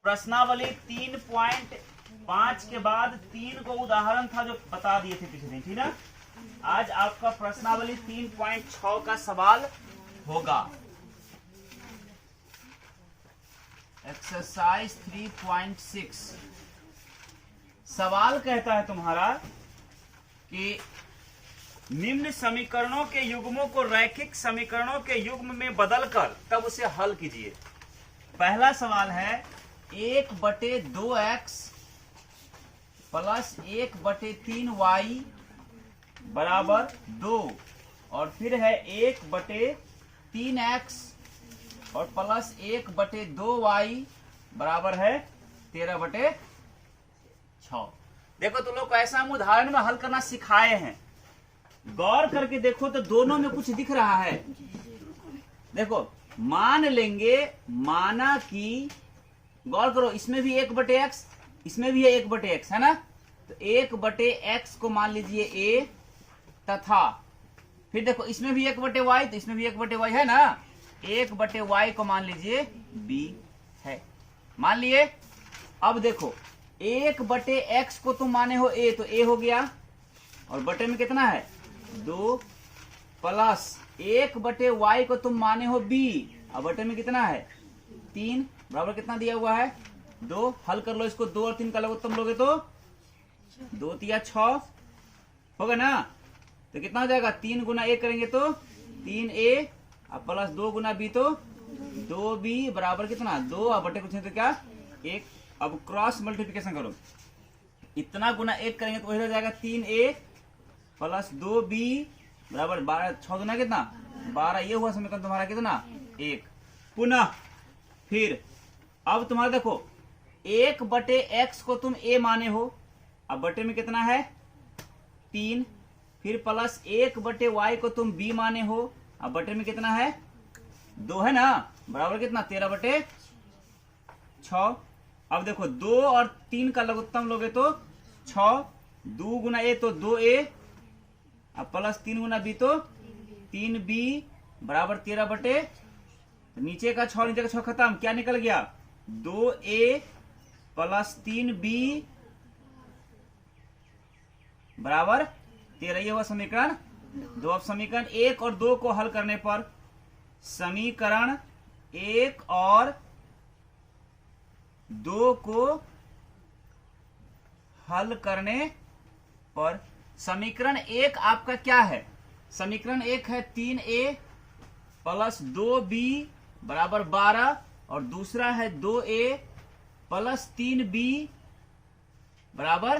प्रश्नावली 3.5 के बाद 3 को उदाहरण था जो बता दिए थे पिछले दिन, ठीक ना। आज आपका प्रश्नावली 3.6 का सवाल होगा। एक्सरसाइज 3.6 सवाल कहता है तुम्हारा कि निम्न समीकरणों के युग्मों को रैखिक समीकरणों के युग्म में बदलकर तब उसे हल कीजिए। पहला सवाल है 1/2x प्लस 1/3y बराबर 2 और फिर है 1/3x और प्लस 1/2y बराबर है 13/6। देखो तुम लोग को ऐसा हम उदाहरण में हल करना सिखाए हैं, गौर करके देखो तो दोनों में कुछ दिख रहा है। देखो मान लेंगे, माना कि गौर करो, इसमें भी 1/x, इसमें भी है 1/x, है ना। तो 1/x को मान लीजिए a तथा फिर देखो इसमें भी 1/y, तो इसमें भी 1/y है ना। 1/y को मान लीजिए b है, मान लिए। अब देखो 1/x को तुम माने हो a, तो a हो गया और बटे में कितना है 2 प्लस 1/y को तुम माने हो b और बटे में कितना है 3 बराबर कितना दिया हुआ है 2। हल कर लो इसको, 2 और 3 का लघुत्तम लोगे तो 2 तिया 6 होगा ना। तो कितना हो जाएगा 3 गुना a करेंगे तो 3a और प्लस 2 गुना b तो 2b बराबर कितना 2 और बटे कुछ नहीं तो क्या 1। अब क्रॉस मल्टीप्लिकेशन करो, इतना गुना 1 करेंगे तो वही हो जाएगा 3a प्लस 2b बराबर 12, 6 गुना कितना 12। ये हुआ समीकरण तुम्हारा कितना 1। पुनः फिर अब तुम्हारा देखो 1/x को तुम a माने हो, अब बटे में कितना है 3, फिर प्लस 1/y को तुम b माने हो, अब बटे में कितना है 2 है ना, बराबर कितना 13/6। अब देखो 2 और 3 का लघुत्तम लोगे तो 6, 2 गुना a तो 2a अब प्लस 3 गुना b तो 3b बराबर 13/, नीचे का 6 नीचे का 6 खत्म, क्या निकल गया 2a प्लस 3b बराबर 13। ये हुआ समीकरण 2। अब समीकरण 1 और 2 को हल करने पर, समीकरण 1 और 2 को हल करने पर समीकरण 1 आपका क्या है, समीकरण 1 है 3a प्लस 2b बराबर 12 और दूसरा है 2a प्लस 3b बराबर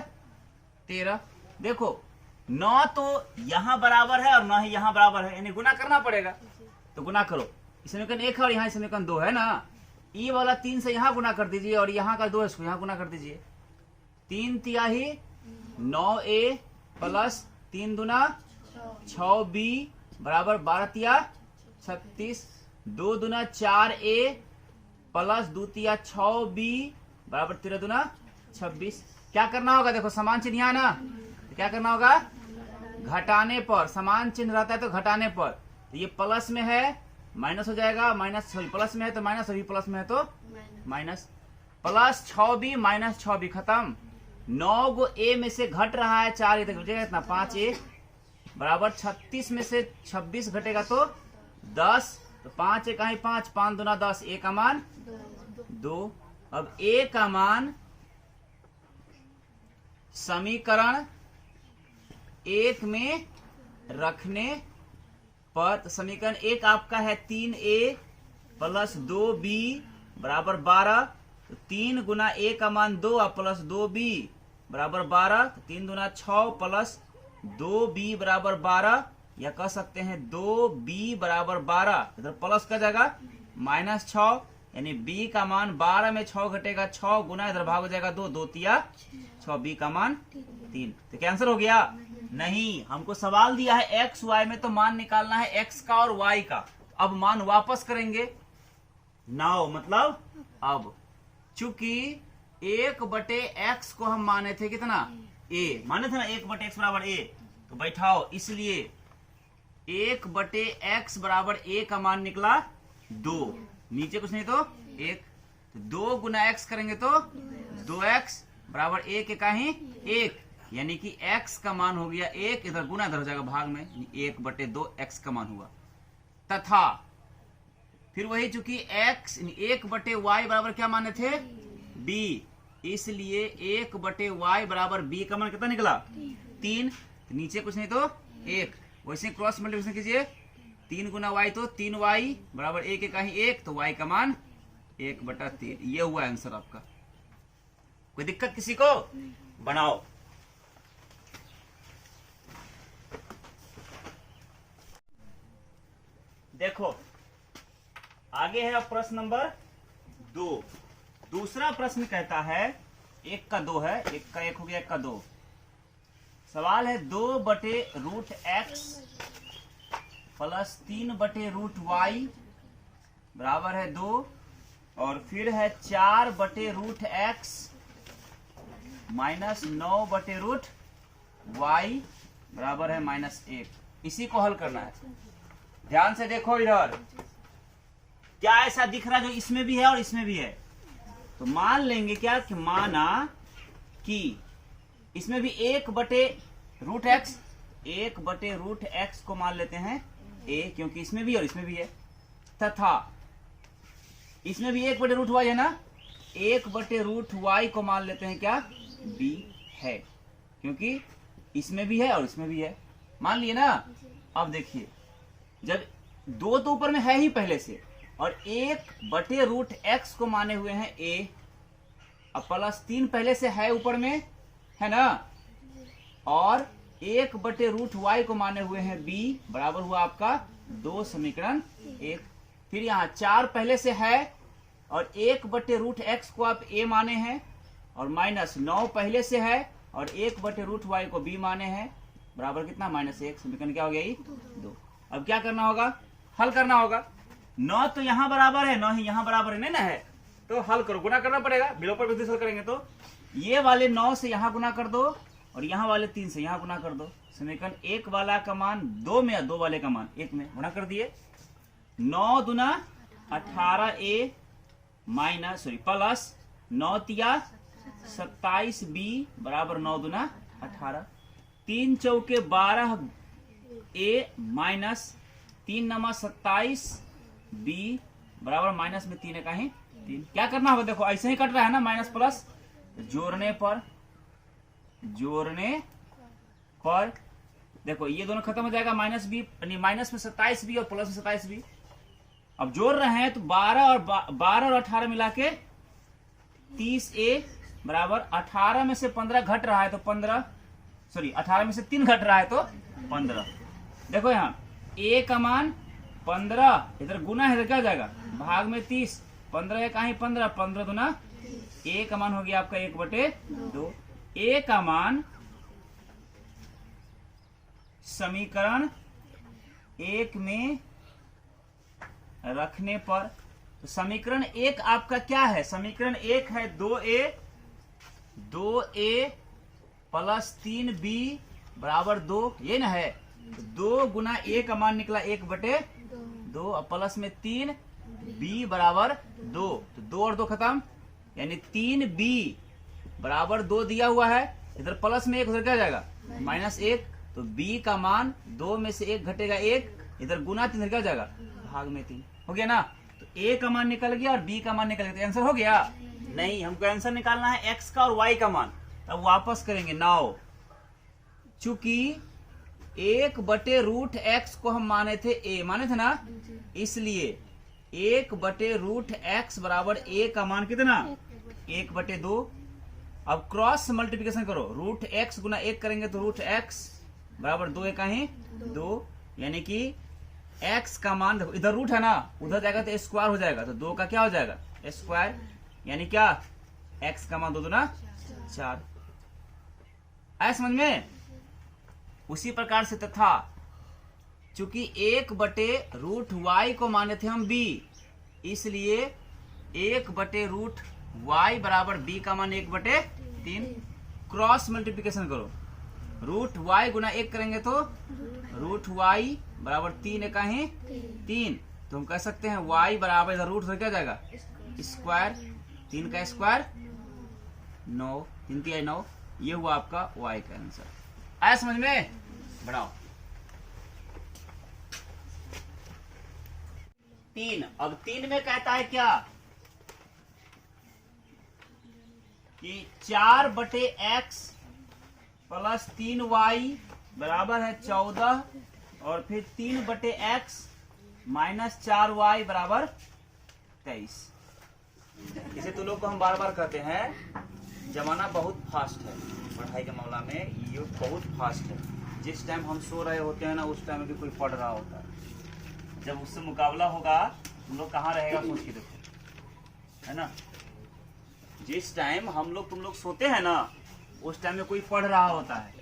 13। देखो न तो यहां बराबर है और न ही यहां बराबर है, यानी गुना करना पड़ेगा। तो गुना करो, समीकरण 1 है और यहाँ समीकरण 2 है ना। ई वाला 3 से यहां गुना कर दीजिए और यहाँ का 2 है इसको यहां गुना कर दीजिए। 3 तिहाई 9a प्लस 3 दुना 6b बराबर 12 तिया 36, 2 दुना 4a प्लस 2 तिया 6b बराबर 13 दुना 26। क्या करना होगा, देखो समान चिन्ह यहाँ ना, तो क्या करना होगा घटाने पर, समान चिन्ह रहता है तो घटाने पर। तो ये प्लस में है माइनस हो जाएगा, माइनस प्लस में है तो माइनस, अभी प्लस में है तो minus, plus 6b minus 6b खत्म। 9 गो a में से घट रहा है 4 a तक बचेगा इतना 5a बराबर 36 में से 26 घटेगा तो 10, तो 5 एक 5, 5 दुना 10, a का मान 2। अब a का मान समीकरण 1 में रखने पर, तो समीकरण 1 आपका है 3a प्लस 2b बराबर 12, तो 3 गुना a का मान 2 प्लस 2b बराबर 12, तो 3 दुना 6 प्लस 2b बराबर 12, या कह सकते हैं 2b बराबर 12, इधर प्लस का जाएगा माइनस 6, यानी b का मान 12 में 6 घटेगा 6 गुना इधर भाग हो जाएगा 2, 2 तिया 6, b का मान 3। तो कैंसिल हो गया नहीं, हमको सवाल दिया है x y में, तो मान निकालना है x का और y का। अब मान वापस करेंगे नाउ, मतलब अब चूंकि 1/x को हम माने थे कितना a, माने थे ना 1/x बराबर a, तो बैठाओ, इसलिए 1/x बराबर a का मान निकला 2, नीचे कुछ नहीं तो 1। तो 2 गुना x करेंगे तो 2x बराबर 1 का ही 1, यानी कि x का मान हो गया 1, इधर गुना इधर हो जाएगा भाग में, 1/2 x का मान हुआ। तथा फिर वही चूंकि x 1/y बराबर क्या माने थे b, इसलिए 1/y बराबर b का मान कितना निकला 3, तो नीचे कुछ नहीं तो 1, वैसे क्रॉस मल्टीप्लिकेशन कीजिए 3 गुना y तो 3y बराबर 1 का ही 1, तो y का मान 1/3। ये हुआ आंसर आपका। कोई दिक्कत किसी को? बनाओ। देखो आगे है अब प्रश्न नंबर 2। दूसरा प्रश्न कहता है 1 का 2 है, 1 का 1 हो गया, 1 का 2। सवाल है 2/√x प्लस 3/√y बराबर है 2, और फिर है 4/√x माइनस 9/√y बराबर है -1। इसी को हल करना है। ध्यान से देखो इधर, क्या ऐसा दिख रहा है जो इसमें भी है और इसमें भी है? तो मान लेंगे क्या कि माना कि इसमें भी 1/√x, 1/√x को मान लेते हैं a, क्योंकि इसमें भी और इसमें भी है, तथा इसमें भी 1/√y है ना, 1/√y को मान लेते हैं क्या b है, क्योंकि इसमें भी है और इसमें भी है। मान लिए ना। अब देखिए, जब 2 तो ऊपर में है ही पहले से, और 1/√x को माने हुए हैं a, अब प्लस 3 पहले से है ऊपर में, है ना, और 1/√y को माने हुए हैं b, बराबर हुआ आपका 2 समीकरण 1। फिर यहाँ 4 पहले से है और 1/√x को आप a माने हैं, और -9 पहले से है और 1/√y को b माने हैं, बराबर कितना -1। समीकरण क्या हो गया? 2। अब क्या करना होगा? हल करना होगा। 9 तो यहाँ बराबर है, 9 ही यहाँ बराबर है, नहीं ना है, तो हल करो, गुना करना पड़ेगा। विलोपन विधि से हल करेंगे तो ये वाले 9 से यहाँ गुना कर दो, और यहाँ वाले 3 से यहाँ गुना कर दो। समीकरण 1 वाला का मान 2 में, 2 वाले का मान 1 में गुना कर दिए। 9 दूना 18a प्लस 9 तिया 27b बराबर 9 दूना 18। 3 चौके 12a माइनस 3 नमा 27b बराबर माइनस में 3 का ही 3। क्या करना होगा? देखो ऐसे ही कट रहा है ना, माइनस प्लस, जोड़ने पर देखो ये दोनों खत्म हो जाएगा, माइनस में 27b और प्लस में 27b। अब जोड़ रहे हैं तो 12 और 18 मिला के 30a बराबर 18 में से 15 घट रहा है तो 18 में से 3 घट रहा है तो 15। देखो यहाँ a का मान 15, इधर गुना है, इधर क्या हो जाएगा भाग में 30, 15 का ही 15, 15 दूना a का मान हो गया आपका 1/2। a का मान समीकरण 1 में रखने पर, तो समीकरण 1 आपका क्या है? समीकरण 1 है 2a प्लस 3b बराबर 2, ये ना है। 2 गुना a का मान निकला 1/2, और प्लस में 3b बराबर 2, तो 2 और 2 खत्म, यानी 3b बराबर 2 दिया हुआ है। इधर प्लस में 1, उधर क्या जाएगा -1, तो b का मान 2 में से 1 घटेगा 1, इधर गुना 3, इधर क्या जाएगा भाग में 3। हो गया ना? तो a का मान निकल गया और b का मान निकल गया, तो आंसर हो गया। नहीं, हमको आंसर निकालना है x का और y का मान। तब वापस करेंगे। नाउ चूंकि 1/√x को हम माने थे a, माने थे ना, इसलिए 1/√x बराबर a का मान कितना 1/2। अब क्रॉस मल्टीप्लिकेशन करो, √x गुना 1 करेंगे तो √x बराबर 2 का ही 2, यानी कि x का मान देखो, इधर रूट है ना, उधर जाएगा तो स्क्वायर हो जाएगा, तो 2 का क्या हो जाएगा स्क्वायर, यानी क्या x का मान 2 दूना 4। आया समझ में? उसी प्रकार से तथा चूंकि 1/√y को माने थे हम b, इसलिए 1/√y बराबर b का मान 1/3। क्रॉस मल्टीप्लिकेशन करो, √y गुना 1 करेंगे तो √y बराबर 3 का ही 3, तो हम कह सकते हैं y बराबर इधर रूट हो क्या जाएगा स्क्वायर, 3 का स्क्वायर 9, 3 3 9, ये हुआ आपका y का आंसर। आया समझ में? बढ़ाओ 3। अब 3 में कहता है क्या कि 4/x प्लस 3y बराबर है 14 और फिर 3/x माइनस 4y बराबर 23। इसे तो लोग को हम बार बार कहते हैं जमाना बहुत फास्ट है पढ़ाई के मामला में, ये बहुत फास्ट है। जिस टाइम हम सो रहे होते हैं ना उस टाइम भी कोई पढ़ रहा होता है। जब उससे मुकाबला होगा तुम लोग कहाँ रहेगा सोच के देखो, है ना। जिस टाइम हम लोग तुम लोग सोते हैं ना उस टाइम में कोई पढ़ रहा होता है।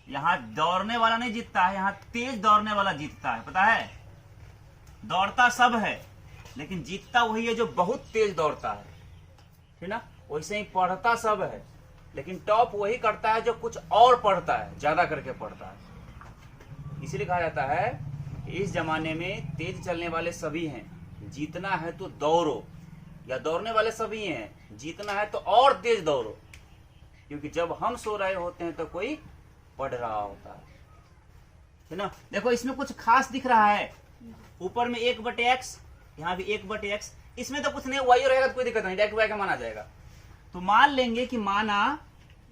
यहाँ दौड़ने वाला नहीं जीतता है, यहाँ तेज दौड़ने वाला जीतता है, पता है। दौड़ता सब है लेकिन जीतता वही है जो बहुत तेज दौड़ता है, ठीक ना। वैसे ही पढ़ता सब है लेकिन टॉप वही करता है जो कुछ और पढ़ता है, ज्यादा करके पढ़ता है। इसीलिए कहा जाता है इस जमाने में तेज चलने वाले सभी हैं, जीतना है तो दौड़ो, या दौड़ने वाले सभी हैं, जीतना है तो और तेज दौड़ो। क्योंकि जब हम सो रहे होते हैं तो कोई पढ़ रहा होता है ना। देखो इसमें कुछ खास दिख रहा है, ऊपर में 1/x, यहाँ भी 1/x, इसमें तो कुछ नहीं, y रहेगा तो कोई दिक्कत नहीं, डायरेक्ट y का माना जाएगा। तो मान लेंगे कि माना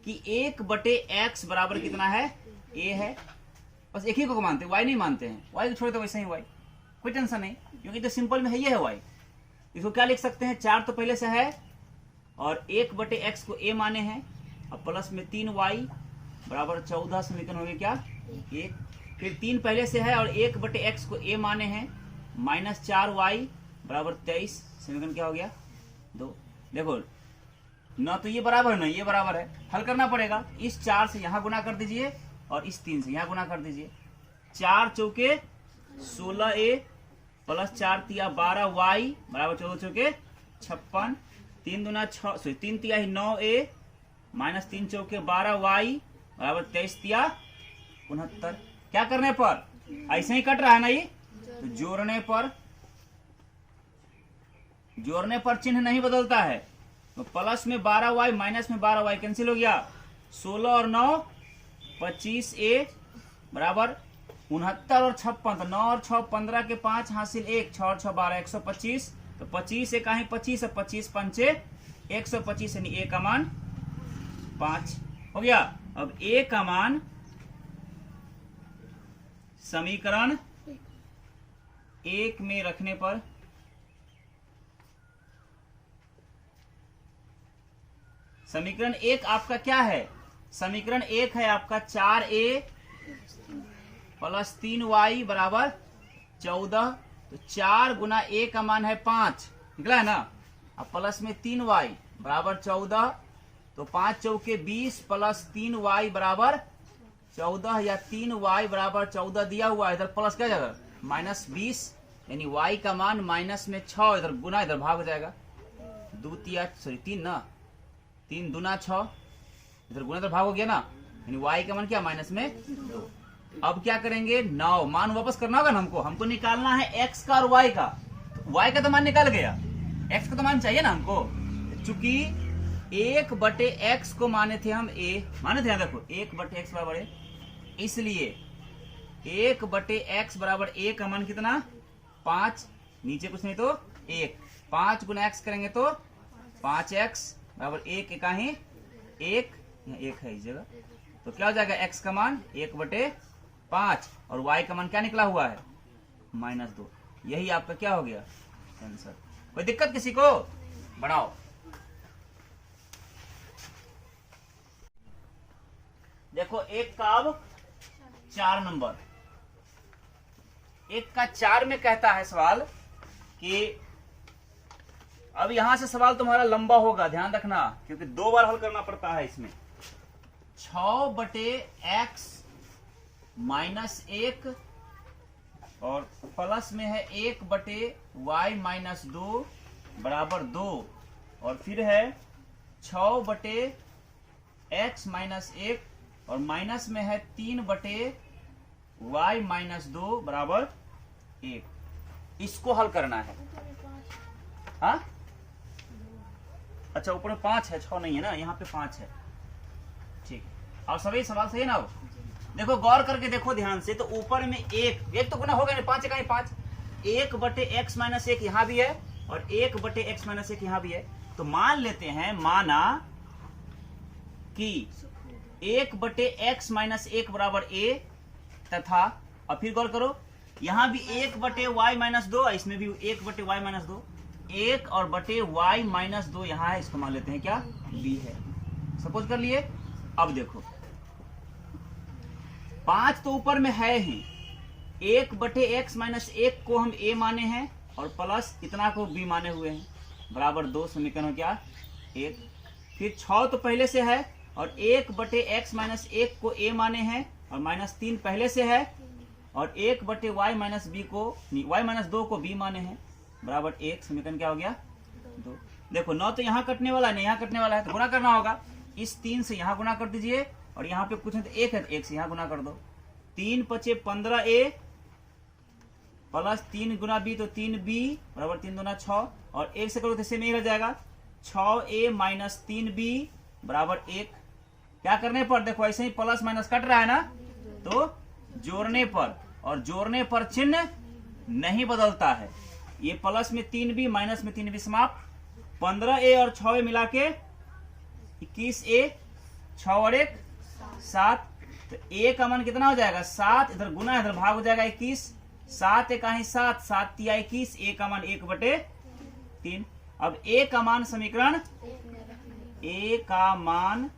कि 1/x बराबर कितना है, a है। बस एक ही को मानते हैं, y नहीं मानते हैं। y को छोड़े तो वैसे ही y, कोई टेंशन नहीं, क्योंकि तो सिंपल में है ये है y। इसको क्या लिख सकते हैं, 4 तो पहले से है और 1/x को a माने हैं, अब प्लस में 3y बराबर 14 समीकरण हो गया क्या 1। फिर 3 पहले से है और 1/x को a माने हैं, माइनस 4y बराबर 23 समीकरण क्या हो गया 2। देखो ना तो ये बराबर है ना ये बराबर है, हल करना पड़ेगा। इस 4 से यहाँ गुना कर दीजिए और इस 3 से यहाँ गुना कर दीजिए। 4 चौके 16a प्लस 4 तिया 12y बराबर 14 चौके 56, 3 दूना 6, 3 तिया 9a माइनस 3 चौके 12y बराबर 23 तिया 69। क्या करने पर, ऐसे ही कट रहा है ना ये, तो जोड़ने पर चिन्ह नहीं बदलता है। तो प्लस में 12y माइनस में 12y कैंसिल हो गया, 16 और 9 25a बराबर 69 और 56, तो 9 और 6 15 के 5 हासिल 1, 6 और 6 12 125, तो 25 से कहीं 25 है, 25 पंचे 125 यानी a का मान 5 हो गया। अब a का मान समीकरण 1 में रखने पर समीकरण 1 आपका क्या है, समीकरण 1 है आपका 4a प्लस 3y बराबर 14, तो 4 गुना a का मान है 5 निकला है ना। अब प्लस में 3y बराबर 14, तो 5 चौके 20 प्लस 3y बराबर 14 या 3y बराबर 14 दिया हुआ है, इधर प्लस क्या जाएगा माइनस 20 यानी y का मान माइनस में 6, इधर गुना इधर भाग हो जाएगा, 3 ना 3 दूना 6, इधर गुना इधर भाग हो गया ना, यानी y का मान क्या माइनस में 2। अब क्या करेंगे 9 मान वापस करना होगा ना, हमको निकालना है x का और y का। तो y का तो मान निकल गया, x का तो मान चाहिए ना हमको। चूंकि 1/x को माने थे हम a, माने थे, देखो 1/x बराबर a, इसलिए 1/x बराबर a का मान कितना 5, नीचे कुछ नहीं तो 1, 5 गुना x करेंगे तो 5x बराबर 1 का ही 1, यहाँ 1 है इस जगह, तो क्या हो जाएगा x का मान 1/5 और y का मान क्या निकला हुआ है -2। यही आपका क्या हो गया आंसर। कोई दिक्कत किसी को, बढ़ाओ। देखो एक का अब 4 नंबर, एक का 4 में कहता है सवाल कि अब यहां से सवाल तुम्हारा लंबा होगा, ध्यान रखना, क्योंकि 2 बार हल करना पड़ता है इसमें। 6/x माइनस 1 और प्लस में है 1/y माइनस 2 बराबर 2, और फिर है 6/x माइनस 1 और माइनस में है 3/y माइनस 2 बराबर 1। इसको हल करना है। हाँ अच्छा ऊपर में 5 है, 6 नहीं है ना, यहाँ पे 5 है। ठीक, और सभी सवाल सही है ना? देखो गौर करके देखो ध्यान से, तो ऊपर में एक तो गुना हो गया, 5 का 5, 1/x-1 यहाँ भी है और 1/x-1 यहाँ भी है। तो मान लेते हैं, माना कि 1/x-1 बराबर a, तथा और फिर गौर करो यहाँ भी 1/y-2, इसमें भी 1/y-2, 1 और बटे y-2 यहाँ है, इसको मान लेते हैं क्या b है, सपोज कर लिए। अब देखो 5 तो ऊपर में है ही, 1/x-1 को हम a माने हैं और प्लस इतना को b माने हुए हैं, बराबर 2, समीकरण हो क्या 1। फिर 6 तो पहले से है और 1/x-1 को a माने हैं और -3 पहले से है और 1/y-b को y-2 को b माने हैं, बराबर 1, समीकरण क्या हो गया 2। देखो 9 तो यहाँ कटने वाला है, नहीं यहाँ कटने वाला है, तो गुणा करना होगा। इस 3 से यहाँ गुणा कर दीजिए और यहाँ पे कुछ नहीं तो 1 है, तो 1 से यहाँ गुणा कर दो। 3 × 5 = 15a प्लस 3 × b, तो 3b बराबर 3 दूना 6 और 1 से करो तो इससे में ही रह जाएगा 6a - 3b बराबर 1। क्या करने पर, देखो ऐसे ही प्लस माइनस कट रहा है ना, तो जोड़ने पर, और जोड़ने पर चिन्ह नहीं बदलता है। ये प्लस में 3b माइनस में 3b समाप्त, 15a और 6a मिला के 21a, 6 और 1 7, तो a का मान कितना हो जाएगा 7, इधर गुना इधर भाग हो जाएगा 21, 7 × 1 = 7, 7 × 3 = 21, a का मान 1/3। अब a का मान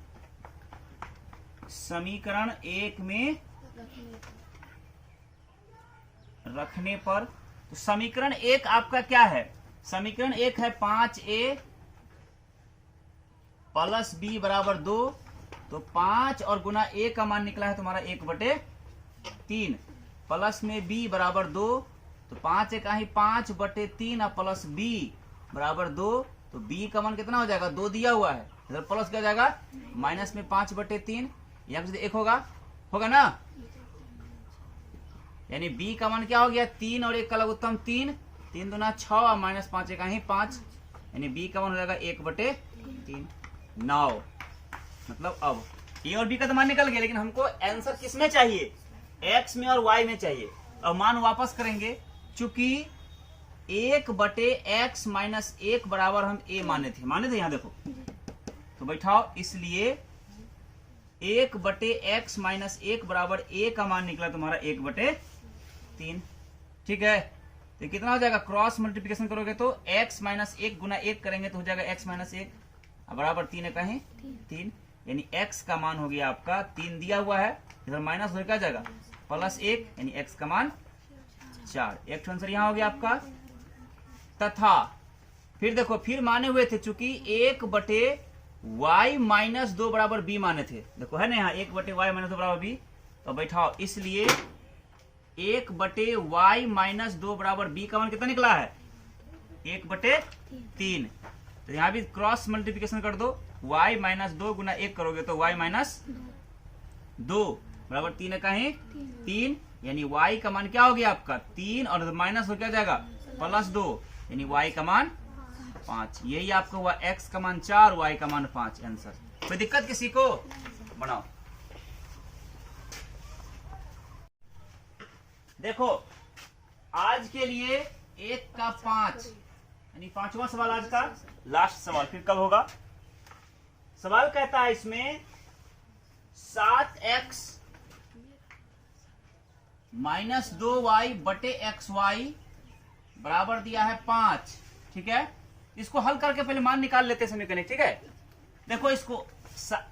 समीकरण समीकरण 1 में रखने पर, तो समीकरण 1 आपका क्या है, समीकरण 1 है 5a प्लस b बराबर 2, तो 5 और गुना a का मान निकला है तुम्हारा 1/3, प्लस में b बराबर 2, तो 5 × 1 = 5/3 और प्लस b बराबर 2, तो b का मान कितना हो जाएगा 2 दिया हुआ है, इधर प्लस क्या जाएगा माइनस में 5/3, यहाँ से 1 होगा ना, यानी b का मान क्या हो गया 3 और 1 का लघुत्तम 3, 3 दूना 6 और -5 × 1 = 5, यानी b का मान हो जाएगा 1/3। 9 मतलब अब a और b का तो मान निकल गया, लेकिन हमको आंसर किस में चाहिए, x में और y में चाहिए। अब मान वापस करेंगे, चूंकि 1/x-1 बराबर हम a माने थे यहाँ देखो, तो बैठाओ, इसलिए 1/x-1 बराबर a का मान निकला तुम्हारा 1/3। ठीक है, तो कितना हो जाएगा, क्रॉस मल्टीप्लिकेशन करोगे तो x - 1 गुना 1 करेंगे तो हो जाएगा x - 1 बराबर 3 है कहीं 3, यानी x का मान हो गया आपका 3 दिया हुआ है, इधर माइनस हो क्या जाएगा +1, यानी x का मान 4। एक आंसर यहाँ हो गया आपका। तथा फिर देखो, फिर माने हुए थे चूंकि 1/y-2 बराबर b माने थे, देखो है ना यहाँ 1/y-2 बराबर b, तो बैठाओ, इसलिए 1/y-2 बराबर b का मान कितना निकला है 1/3, तो यहाँ भी क्रॉस मल्टीप्लिकेशन कर दो, y-2 गुना 1 करोगे तो y-2 बराबर 3 है कहीं 3, यानी y का मान क्या हो गया आपका 3 और माइनस हो क्या जाएगा +2, यानी y का मान 5। यही आपका हुआ, x का मान 4, y का मान 5 आंसर। कोई दिक्कत किसी को, बनाओ। देखो आज के लिए 1 का 5, यानी 5वां सवाल आज का लास्ट सवाल, फिर कब होगा। सवाल कहता है इसमें 7x - 2y बटे xy बराबर दिया है 5। ठीक है, इसको हल करके पहले मान निकाल लेते हैं समीकरण। ठीक है, देखो इसको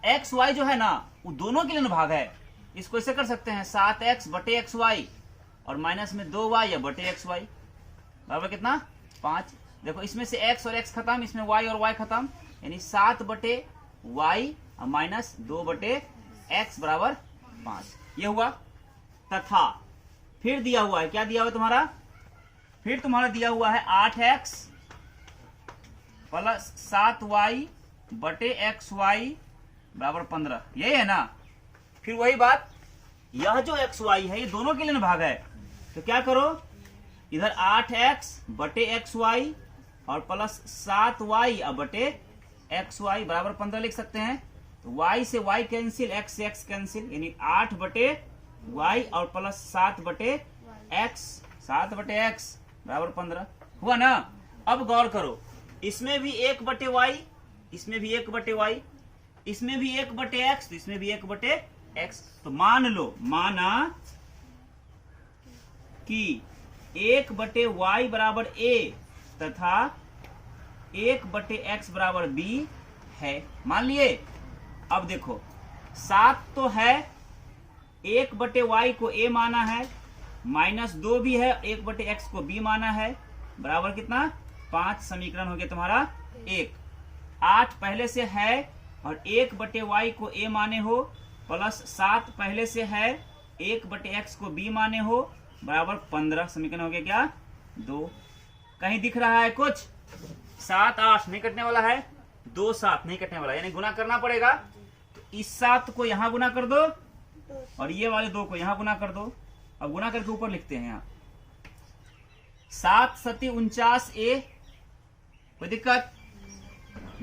एक्स वाई जो है ना वो दोनों के लिए भाग है, इसको ऐसे कर सकते हैं 7x बटे xy और माइनस में 2y या बटे xy बराबर कितना 5। देखो इसमें से x और x खत्म, इसमें y और y खत्म, यानी 7 बटे y और माइनस 2 बटे x बराबर 5, ये हुआ। तथा फिर दिया हुआ है, क्या दिया हुआ तुम्हारा, फिर तुम्हारा दिया हुआ है 8x प्लस 7y बटे xy बराबर 15, यही है ना। फिर वही बात, यह जो xy है ये दोनों के लिए भाग है, तो क्या करो, इधर 8x बटे xy और प्लस 7y बटे एक्स वाई बराबर 15 लिख सकते हैं। तो y से y कैंसिल, x से x कैंसिल, यानी 8 बटे y और प्लस 7 बटे x बराबर 15 हुआ ना। अब गौर करो, इसमें भी 1 बटे y, इसमें भी 1 बटे y, इसमें भी 1 बटे x, तो इसमें भी 1 बटे x। तो मान लो, माना कि 1 बटे y बराबर a तथा 1 बटे x बराबर b है, मान लिए। अब देखो 7 तो है, 1 बटे y को a माना है, -2 भी है, 1 बटे x को b माना है, बराबर कितना 5। समीकरण हो गया तुम्हारा 1। 8 पहले से है और 1 बटे y को a माने हो, प्लस 7 पहले से है, 1 बटे x को b माने हो, बराबर 15। समीकरण हो गया क्या 2। कहीं दिख रहा है कुछ? 7 8 नहीं कटने वाला है, 2 7 नहीं कटने वाला, यानी गुना करना पड़ेगा। तो इस 7 को यहां गुना कर दो और ये वाले 2 को यहां गुना कर दो। अब गुना करके ऊपर लिखते हैं यहाँ 7 सती 49 a, कोई दिक्कत,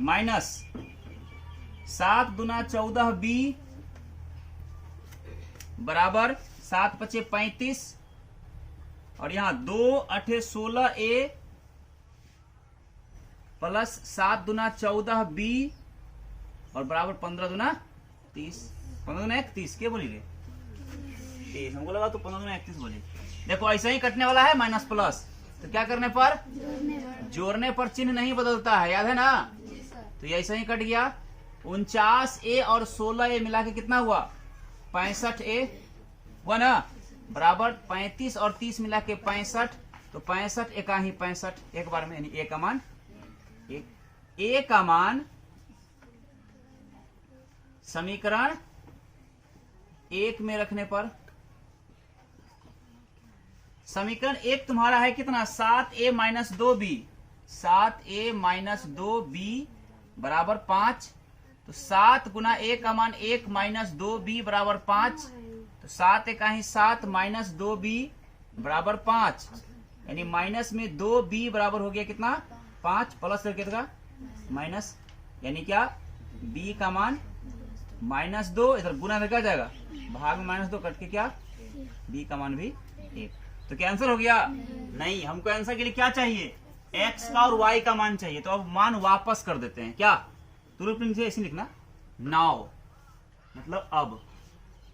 माइनस 7 दूना 14 b बराबर 7 पचे 35 और यहाँ 2 8 16 a प्लस 7 दूना 14 b और बराबर 15 दूना 30। 15 दूना 31 क्या बोली रे? 30 हमको लगा तो 15 दूना 31 बोली। देखो ऐसा ही कटने वाला है माइनस प्लस, तो क्या करने पर? जोड़ने पर चिन्ह नहीं बदलता है, याद है ना। तो ये ऐसा ही कट गया। 49a और 16a मिला के कितना हुआ? 65a हुआ ना, बराबर 35 और 30 मिला के 65। तो 65 एका ही 65 एक बार में, यानी a का मान a का मान समीकरण 1 में रखने पर, समीकरण 1 तुम्हारा है कितना? 7a minus 2b, 7a minus 2b बराबर 5। तो 7 गुना a का मान 1 माइनस 2b बराबर 5। तो 7 एका ही 7 माइनस 2b बराबर 5, यानी माइनस में 2b बराबर हो गया कितना? 5, प्लस करके देगा माइनस, यानी क्या b का मान -2, इधर गुना क्या जाएगा, भाग में -2 कट के क्या b का मान भी 1। तो क्या आंसर हो गया? नहीं, हमको आंसर के लिए क्या चाहिए? x का और y का मान चाहिए। तो अब मान वापस कर देते हैं, क्या तुरंत से ऐसे लिखना, नाउ मतलब अब।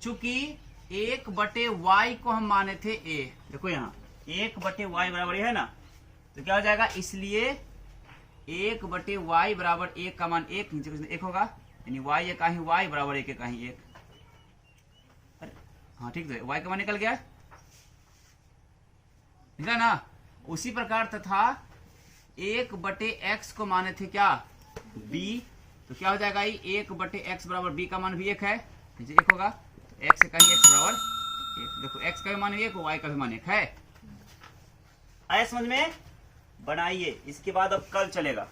चूंकि 1 बटे y को हम माने थे a, देखो यहाँ 1 बटे y बराबर है ना, तो क्या हो जाएगा? इसलिए 1 बटे y बराबर 1 का मान 1, नीचे 1 होगा, यानी y एका ही y बराबर 1 एका ही 1। अरे हाँ ठीक है, y का मान निकल गया, निकला ना। उसी प्रकार तथा 1 बटे x को माने थे क्या b, तो क्या हो जाएगा? 1 बटे x बराबर b का मान भी 1 है, नीचे 1 होगा, तो x का ही x बराबर 1। देखो x का भी मान 1, y का भी मान 1 है। आया समझ में? बनाइए, इसके बाद अब कल चलेगा।